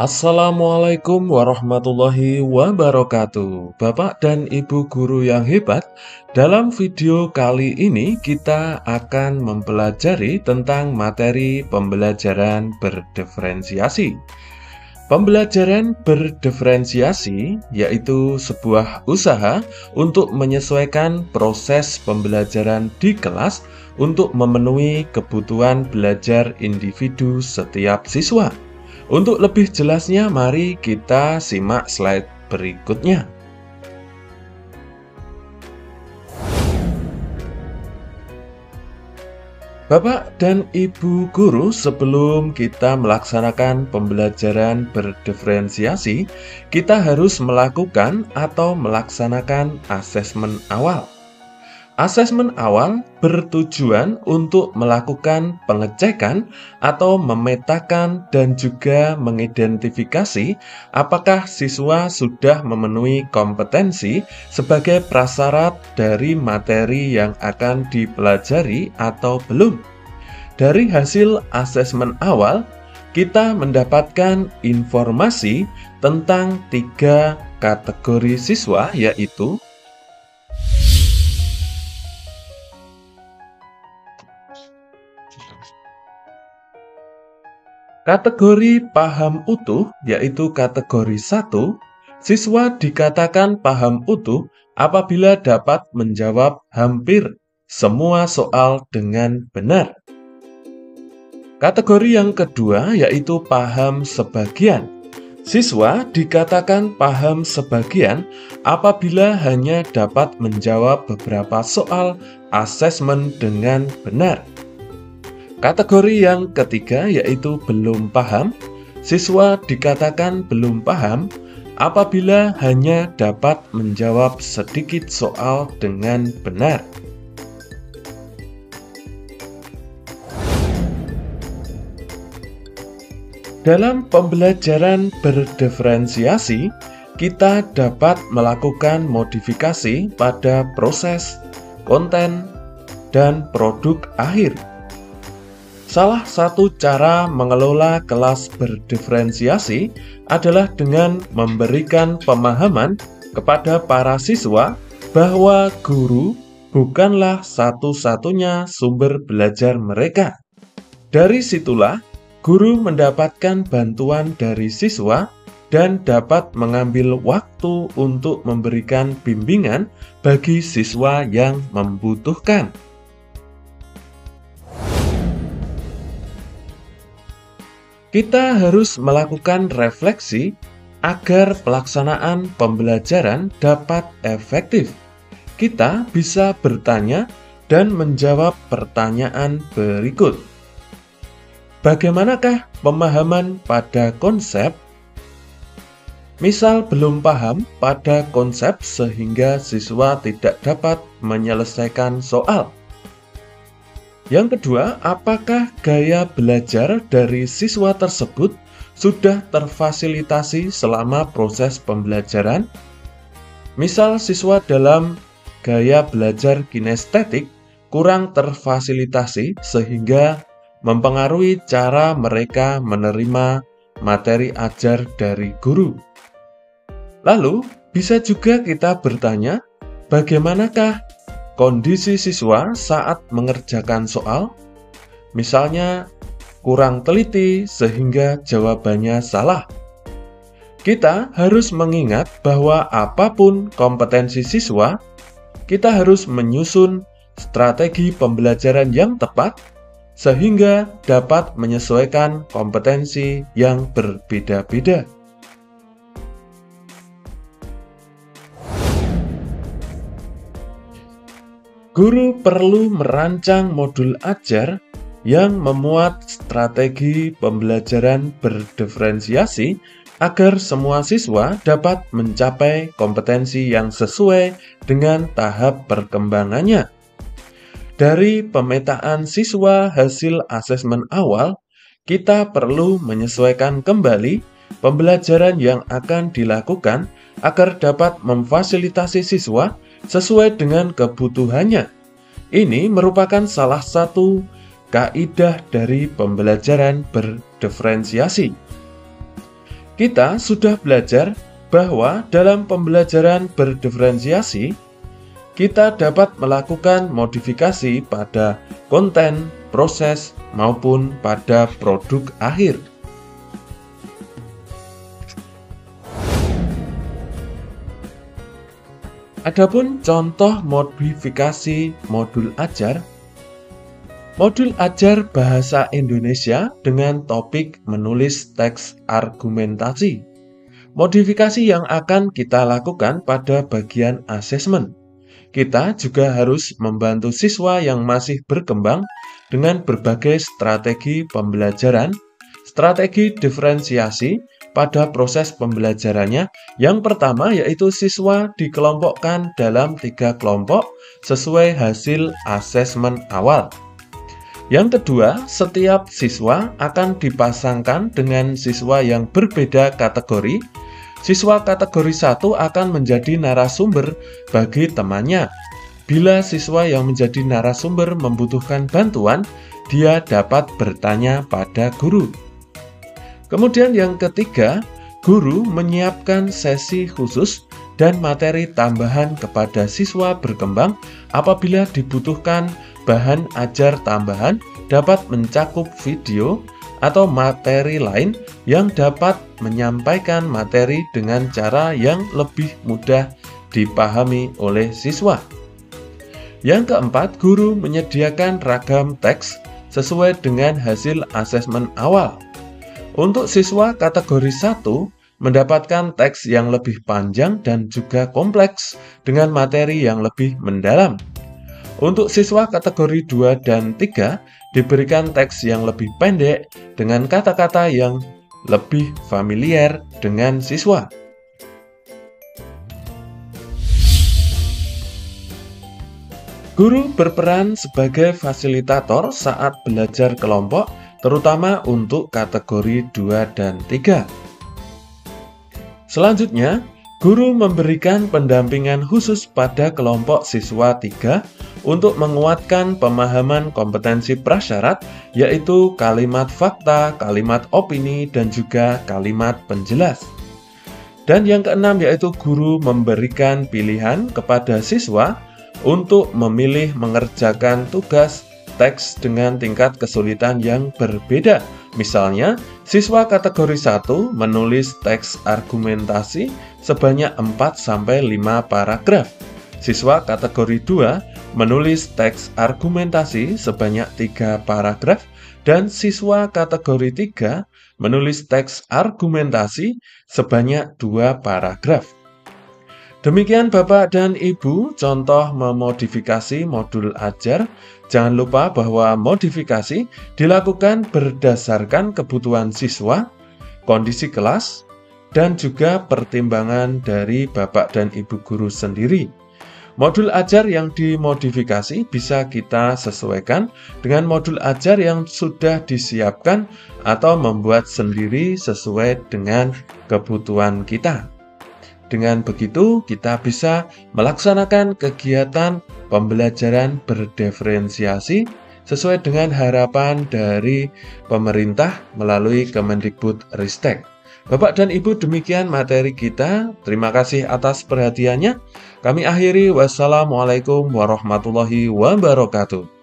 Assalamualaikum warahmatullahi wabarakatuh. Bapak dan Ibu guru yang hebat, dalam video kali ini kita akan mempelajari tentang materi pembelajaran berdiferensiasi. Pembelajaran berdiferensiasi yaitu sebuah usaha untuk menyesuaikan proses pembelajaran di kelas untuk memenuhi kebutuhan belajar individu setiap siswa. Untuk lebih jelasnya, mari kita simak slide berikutnya. Bapak dan Ibu guru, sebelum kita melaksanakan pembelajaran berdiferensiasi, kita harus melakukan atau melaksanakan asesmen awal. Asesmen awal bertujuan untuk melakukan pengecekan atau memetakan dan juga mengidentifikasi apakah siswa sudah memenuhi kompetensi sebagai prasyarat dari materi yang akan dipelajari atau belum. Dari hasil asesmen awal, kita mendapatkan informasi tentang 3 kategori siswa, yaitu kategori paham utuh, yaitu kategori 1, siswa dikatakan paham utuh apabila dapat menjawab hampir semua soal dengan benar. Kategori yang kedua yaitu paham sebagian. Siswa dikatakan paham sebagian apabila hanya dapat menjawab beberapa soal asesmen dengan benar. Kategori yang ketiga yaitu belum paham. Siswa dikatakan belum paham apabila hanya dapat menjawab sedikit soal dengan benar. Dalam pembelajaran berdiferensiasi, kita dapat melakukan modifikasi pada proses, konten, dan produk akhir. Salah satu cara mengelola kelas berdiferensiasi adalah dengan memberikan pemahaman kepada para siswa bahwa guru bukanlah satu-satunya sumber belajar mereka. Dari situlah, guru mendapatkan bantuan dari siswa dan dapat mengambil waktu untuk memberikan bimbingan bagi siswa yang membutuhkan. Kita harus melakukan refleksi agar pelaksanaan pembelajaran dapat efektif. Kita bisa bertanya dan menjawab pertanyaan berikut. Bagaimanakah pemahaman pada konsep? Misal belum paham pada konsep sehingga siswa tidak dapat menyelesaikan soal. Yang kedua, apakah gaya belajar dari siswa tersebut sudah terfasilitasi selama proses pembelajaran? Misal siswa dalam gaya belajar kinestetik kurang terfasilitasi sehingga mempengaruhi cara mereka menerima materi ajar dari guru. Lalu, bisa juga kita bertanya, bagaimanakah kondisi siswa saat mengerjakan soal? Misalnya, kurang teliti sehingga jawabannya salah. Kita harus mengingat bahwa apapun kompetensi siswa, kita harus menyusun strategi pembelajaran yang tepat sehingga dapat menyesuaikan kompetensi yang berbeda-beda. Guru perlu merancang modul ajar yang memuat strategi pembelajaran berdiferensiasi agar semua siswa dapat mencapai kompetensi yang sesuai dengan tahap perkembangannya. Dari pemetaan siswa hasil asesmen awal, kita perlu menyesuaikan kembali pembelajaran yang akan dilakukan agar dapat memfasilitasi siswa sesuai dengan kebutuhannya. Ini merupakan salah satu kaidah dari pembelajaran berdiferensiasi. Kita sudah belajar bahwa dalam pembelajaran berdiferensiasi, kita dapat melakukan modifikasi pada konten, proses, maupun pada produk akhir. Adapun contoh modifikasi modul ajar. Modul ajar bahasa Indonesia dengan topik menulis teks argumentasi. Modifikasi yang akan kita lakukan pada bagian asesmen. Kita juga harus membantu siswa yang masih berkembang dengan berbagai strategi pembelajaran, strategi diferensiasi pada proses pembelajarannya. Yang pertama yaitu siswa dikelompokkan dalam 3 kelompok sesuai hasil asesmen awal. Yang kedua, setiap siswa akan dipasangkan dengan siswa yang berbeda kategori. Siswa kategori 1 akan menjadi narasumber bagi temannya. Bila siswa yang menjadi narasumber membutuhkan bantuan, dia dapat bertanya pada guru. Kemudian yang ketiga, guru menyiapkan sesi khusus dan materi tambahan kepada siswa berkembang apabila dibutuhkan bahan ajar tambahan dapat mencakup video atau materi lain yang dapat menyampaikan materi dengan cara yang lebih mudah dipahami oleh siswa. Yang keempat, guru menyediakan ragam teks sesuai dengan hasil asesmen awal. Untuk siswa kategori 1, mendapatkan teks yang lebih panjang dan juga kompleks dengan materi yang lebih mendalam. Untuk siswa kategori 2 dan 3, diberikan teks yang lebih pendek dengan kata-kata yang lebih familiar dengan siswa. Guru berperan sebagai fasilitator saat belajar kelompok, terutama untuk kategori 2 dan 3. Selanjutnya, guru memberikan pendampingan khusus pada kelompok siswa 3 untuk menguatkan pemahaman kompetensi prasyarat, yaitu kalimat fakta, kalimat opini, dan juga kalimat penjelas. Dan yang keenam yaitu guru memberikan pilihan kepada siswa untuk memilih mengerjakan tugas teks dengan tingkat kesulitan yang berbeda. Misalnya, siswa kategori 1 menulis teks argumentasi sebanyak 4-5 paragraf. Siswa kategori 2 menulis teks argumentasi sebanyak 3 paragraf, dan siswa kategori 3 menulis teks argumentasi sebanyak 2 paragraf. Demikian Bapak dan Ibu contoh memodifikasi modul ajar. Jangan lupa bahwa modifikasi dilakukan berdasarkan kebutuhan siswa, kondisi kelas, dan juga pertimbangan dari Bapak dan Ibu guru sendiri. Modul ajar yang dimodifikasi bisa kita sesuaikan dengan modul ajar yang sudah disiapkan atau membuat sendiri sesuai dengan kebutuhan kita. Dengan begitu, kita bisa melaksanakan kegiatan pembelajaran berdiferensiasi sesuai dengan harapan dari pemerintah melalui Kemendikbudristek. Bapak dan Ibu, demikian materi kita. Terima kasih atas perhatiannya. Kami akhiri. Wassalamualaikum warahmatullahi wabarakatuh.